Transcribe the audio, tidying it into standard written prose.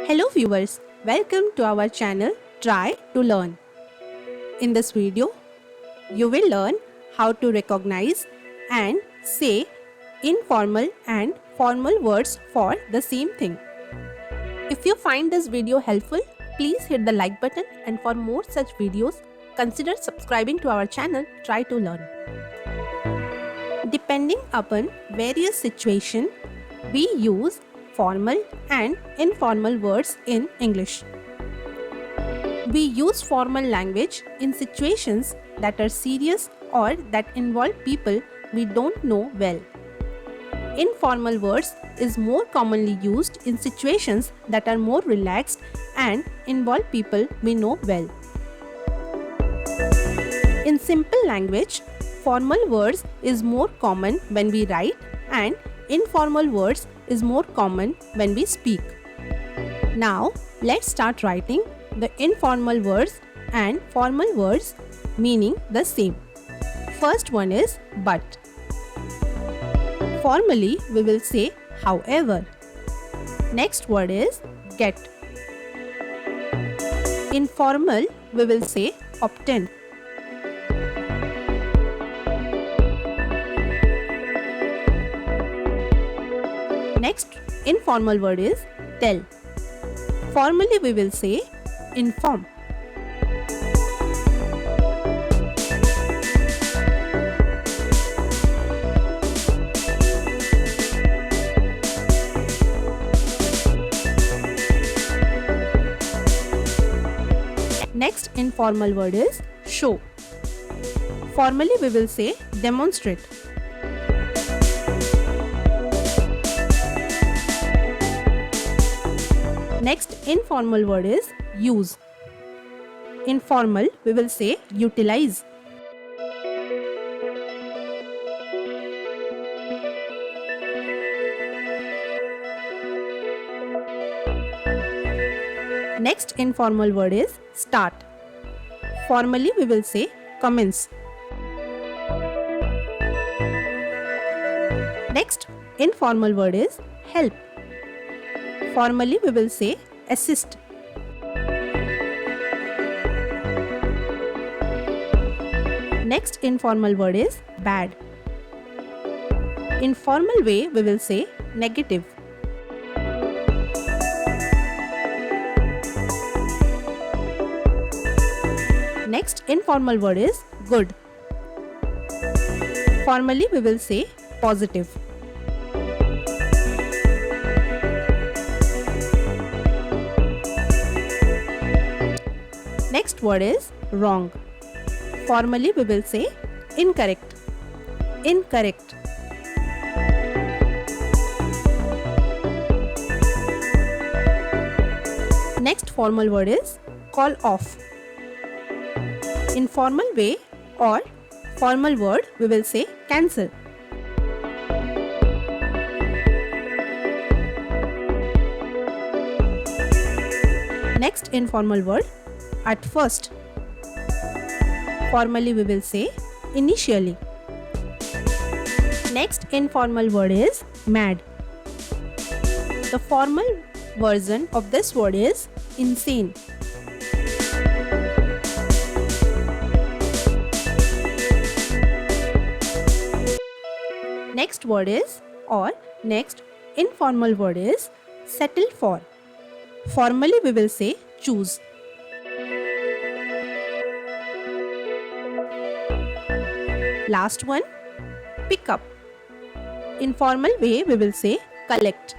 Hello viewers, welcome to our channel Try to Learn. In this video, you will learn how to recognize and say informal and formal words for the same thing. If you find this video helpful, please hit the like button, and for more such videos, consider subscribing to our channel Try to Learn. Depending upon various situations, we use formal and informal words in English. We use formal language in situations that are serious or that involve people we don't know well. Informal words is more commonly used in situations that are more relaxed and involve people we know well. In simple language, formal words is more common when we write and informal words is more common when we speak. Now, let's start writing the informal words and formal words meaning the same. First one is but. Formally, we will say however. Next word is get. Informal, we will say often. Next informal word is tell. Formally we will say inform. Next informal word is show. Formally we will say demonstrate. Next informal word is use. Informal we will say utilize. Next informal word is start. Formally we will say commence. Next informal word is help. Formally we will say assist. Next informal word is bad. In formal way we will say negative. Next informal word is good. Formally we will say positive. Next word is wrong. Formally we will say incorrect. Incorrect. Next formal word is call off. In formal way or formal word we will say cancel. Next informal word at first. Formally we will say initially. Next informal word is mad. The formal version of this word is insane. Next word is or next informal word is settle for. Formally we will say choose. Last one, pick up. In formal way we will say collect.